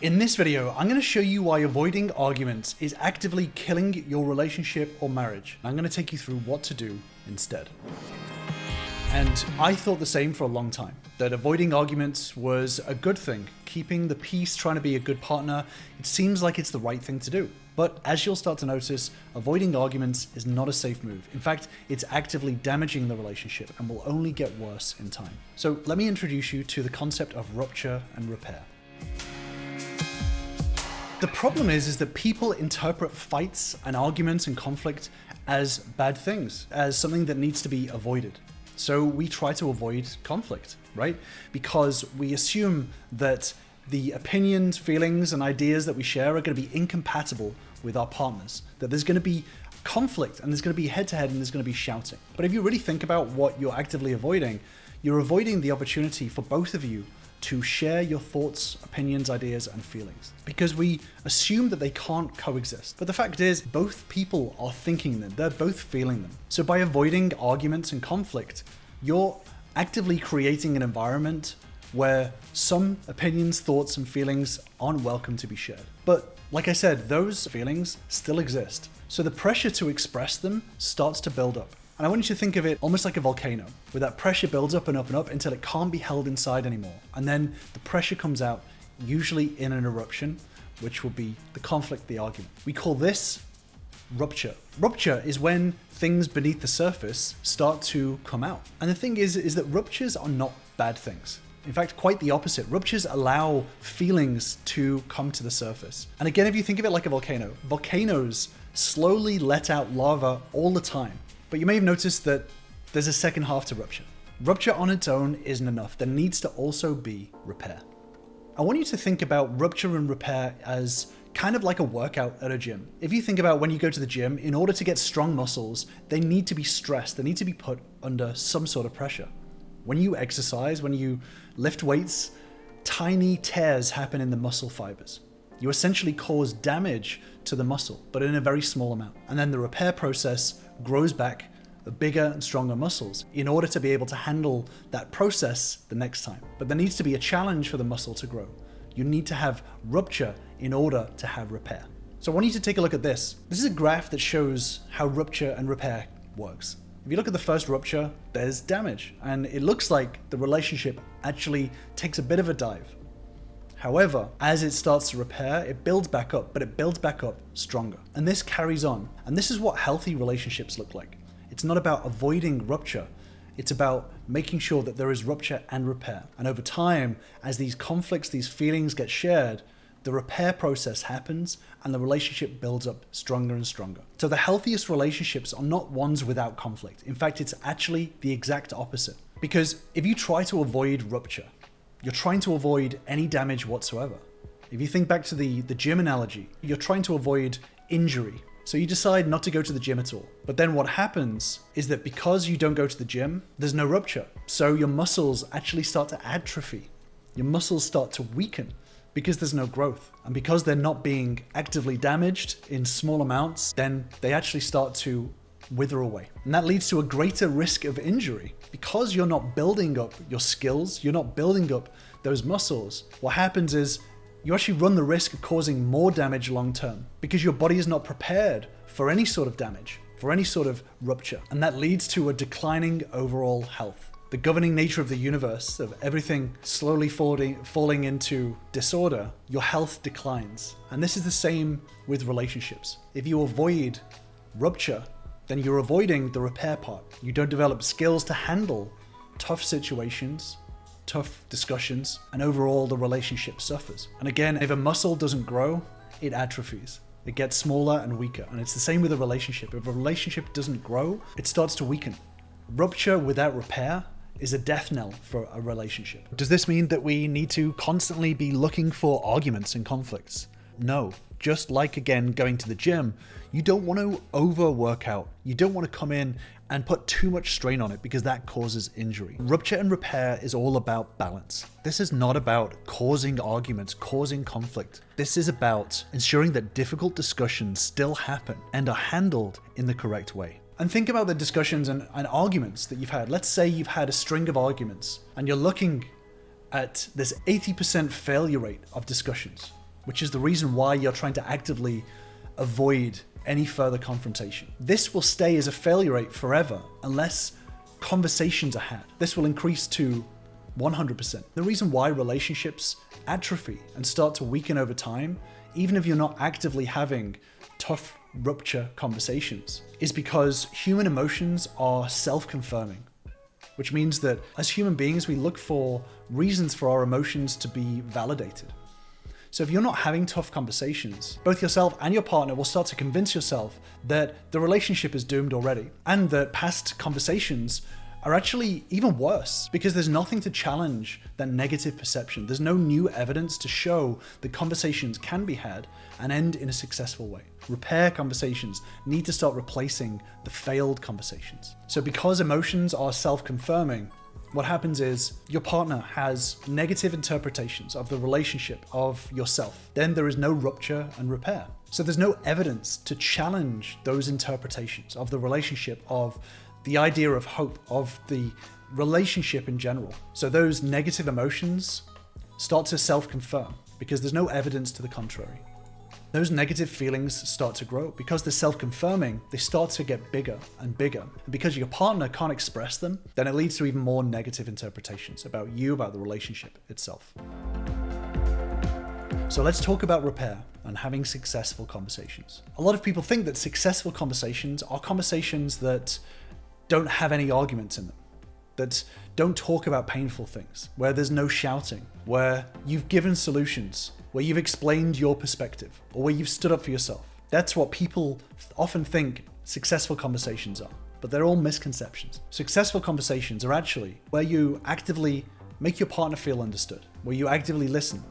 In this video, I'm going to show you why avoiding arguments is actively killing your relationship or marriage. I'm going to take you through what to do instead. And I thought the same for a long time, that avoiding arguments was a good thing. Keeping the peace, trying to be a good partner, it seems like it's the right thing to do. But as you'll start to notice, avoiding arguments is not a safe move. In fact, it's actively damaging the relationship and will only get worse in time. So let me introduce you to the concept of rupture and repair. The problem is that people interpret fights and arguments and conflict as bad things, as something that needs to be avoided. So we try to avoid conflict, right? Because we assume that the opinions, feelings, and ideas that we share are going to be incompatible with our partners, that there's going to be conflict and there's going to be head-to-head and there's going to be shouting. But if you really think about what you're actively avoiding, you're avoiding the opportunity for both of you to share your thoughts, opinions, ideas, and feelings. Because we assume that they can't coexist. But the fact is, both people are thinking them, they're both feeling them. So by avoiding arguments and conflict, you're actively creating an environment where some opinions, thoughts, and feelings aren't welcome to be shared. But like I said, those feelings still exist. So the pressure to express them starts to build up. And I want you to think of it almost like a volcano, where that pressure builds up and up and up until it can't be held inside anymore. And then the pressure comes out, usually in an eruption, which will be the conflict, the argument. We call this rupture. Rupture is when things beneath the surface start to come out. And the thing is that ruptures are not bad things. In fact, quite the opposite. Ruptures allow feelings to come to the surface. And again, if you think of it like a volcano, volcanoes slowly let out lava all the time. But you may have noticed that there's a second half to rupture. Rupture on its own isn't enough. There needs to also be repair. I want you to think about rupture and repair as kind of like a workout at a gym. If you think about when you go to the gym, in order to get strong muscles, they need to be stressed. They need to be put under some sort of pressure. When you exercise, when you lift weights, tiny tears happen in the muscle fibers. You essentially cause damage to the muscle, but in a very small amount. And then the repair process grows back the bigger and stronger muscles in order to be able to handle that process the next time. But there needs to be a challenge for the muscle to grow. You need to have rupture in order to have repair. So I want you to take a look at this. This is a graph that shows how rupture and repair works. If you look at the first rupture, there's damage, and it looks like the relationship actually takes a bit of a dive. However, as it starts to repair, it builds back up, but it builds back up stronger. And this carries on. And this is what healthy relationships look like. It's not about avoiding rupture. It's about making sure that there is rupture and repair. And over time, as these conflicts, these feelings get shared, the repair process happens and the relationship builds up stronger and stronger. So the healthiest relationships are not ones without conflict. In fact, it's actually the exact opposite. Because if you try to avoid rupture, you're trying to avoid any damage whatsoever. If you think back to the gym analogy, you're trying to avoid injury. So you decide not to go to the gym at all. But then what happens is that because you don't go to the gym, there's no rupture. So your muscles actually start to atrophy. Your muscles start to weaken because there's no growth. And because they're not being actively damaged in small amounts, then they actually start to wither away. And that leads to a greater risk of injury. Because you're not building up your skills, you're not building up those muscles, what happens is you actually run the risk of causing more damage long term because your body is not prepared for any sort of damage, for any sort of rupture. And that leads to a declining overall health. The governing nature of the universe, of everything slowly falling into disorder, your health declines. And this is the same with relationships. If you avoid rupture, then you're avoiding the repair part. You don't develop skills to handle tough situations, tough discussions, and overall the relationship suffers. And again, if a muscle doesn't grow, it atrophies. It gets smaller and weaker. And it's the same with a relationship. If a relationship doesn't grow, it starts to weaken. Rupture without repair is a death knell for a relationship. Does this mean that we need to constantly be looking for arguments and conflicts? No. Just like, again, going to the gym, you don't want to overwork out. You don't want to come in and put too much strain on it because that causes injury. Rupture and repair is all about balance. This is not about causing arguments, causing conflict. This is about ensuring that difficult discussions still happen and are handled in the correct way. And think about the discussions and arguments that you've had. Let's say you've had a string of arguments and you're looking at this 80% failure rate of discussions. which is the reason why you're trying to actively avoid any further confrontation. This will stay as a failure rate forever unless conversations are had. This will increase to 100%. The reason why relationships atrophy and start to weaken over time, even if you're not actively having tough rupture conversations, is because human emotions are self-confirming, which means that as human beings, we look for reasons for our emotions to be validated. So if you're not having tough conversations, both yourself and your partner will start to convince yourself that the relationship is doomed already, and that past conversations are actually even worse because there's nothing to challenge that negative perception. There's no new evidence to show that conversations can be had and end in a successful way. Repair conversations need to start replacing the failed conversations. So because emotions are self-confirming, what happens is your partner has negative interpretations of the relationship, of yourself. Then there is no rupture and repair. So there's no evidence to challenge those interpretations of the relationship, of the idea of hope, of the relationship in general. So those negative emotions start to self-confirm because there's no evidence to the contrary. Those negative feelings start to grow. Because they're self-confirming, they start to get bigger and bigger. And because your partner can't express them, then it leads to even more negative interpretations about you, about the relationship itself. So let's talk about repair and having successful conversations. A lot of people think that successful conversations are conversations that don't have any arguments in them, that don't talk about painful things, where there's no shouting, where you've given solutions, where you've explained your perspective, or where you've stood up for yourself. That's what people often think successful conversations are, but they're all misconceptions. Successful conversations are actually where you actively make your partner feel understood, where you actively listen,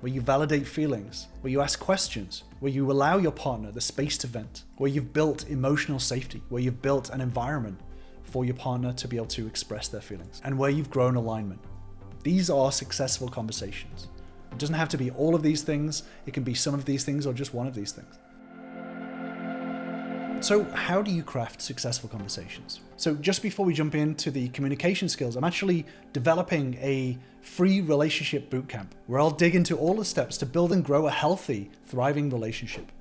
where you validate feelings, where you ask questions, where you allow your partner the space to vent, where you've built emotional safety, where you've built an environment for your partner to be able to express their feelings, and where you've grown alignment. These are successful conversations. It doesn't have to be all of these things. It can be some of these things or just one of these things. So how do you craft successful conversations? So just before we jump into the communication skills, I'm actually developing a free relationship bootcamp where I'll dig into all the steps to build and grow a healthy, thriving relationship.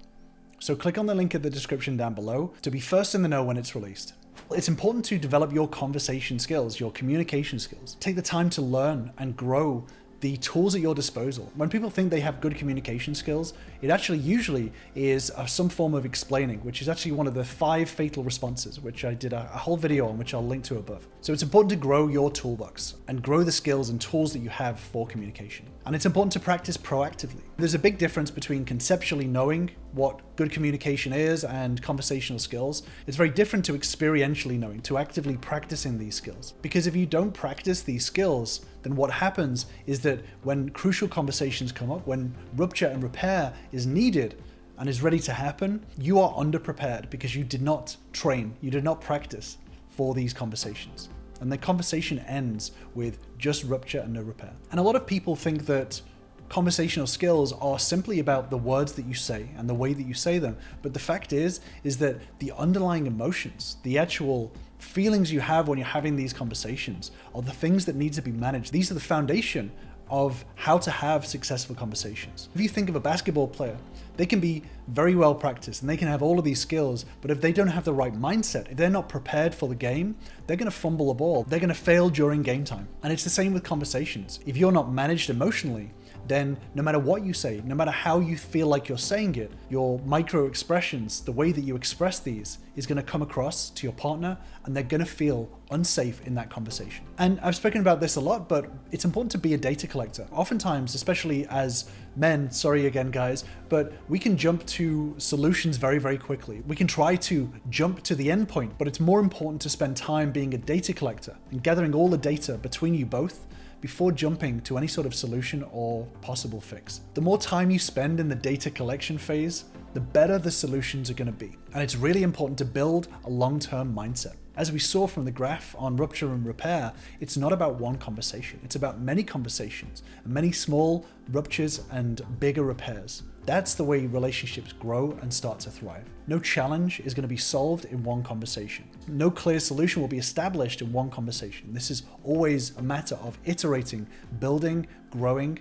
So click on the link in the description down below to be first in the know when it's released. It's important to develop your conversation skills, your communication skills. Take the time to learn and grow the tools at your disposal. When people think they have good communication skills, it actually usually is some form of explaining, which is actually one of the 5 fatal responses, which I did a whole video on, which I'll link to above. So it's important to grow your toolbox and grow the skills and tools that you have for communication. And it's important to practice proactively. There's a big difference between conceptually knowing what good communication is and conversational skills. It's very different to experientially knowing, to actively practicing these skills. Because if you don't practice these skills, then what happens is that when crucial conversations come up, when rupture and repair is needed and is ready to happen, you are underprepared because you did not train, you did not practice for these conversations. And the conversation ends with just rupture and no repair. And a lot of people think that conversational skills are simply about the words that you say and the way that you say them. But the fact is that the underlying emotions, the actual feelings you have when you're having these conversations are the things that need to be managed. These are the foundation of how to have successful conversations. If you think of a basketball player, they can be very well practiced and they can have all of these skills, but if they don't have the right mindset, if they're not prepared for the game, they're going to fumble a ball. They're going to fail during game time. And it's the same with conversations. If you're not managed emotionally, then no matter what you say, no matter how you feel like you're saying it, your micro expressions, the way that you express these is going to come across to your partner and they're going to feel unsafe in that conversation. And I've spoken about this a lot, but it's important to be a data collector. Oftentimes, especially as men, sorry again guys, but we can jump to solutions very, very quickly. We can try to jump to the end point, but it's more important to spend time being a data collector and gathering all the data between you both before jumping to any sort of solution or possible fix. The more time you spend in the data collection phase, the better the solutions are going to be. And it's really important to build a long-term mindset. As we saw from the graph on rupture and repair, it's not about one conversation. It's about many conversations, and many small ruptures and bigger repairs. That's the way relationships grow and start to thrive. No challenge is going to be solved in one conversation. No clear solution will be established in one conversation. This is always a matter of iterating, building, growing,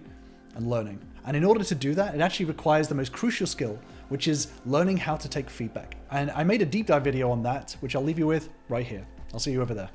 and learning. And in order to do that, it actually requires the most crucial skill, which is learning how to take feedback. And I made a deep dive video on that, which I'll leave you with right here. I'll see you over there.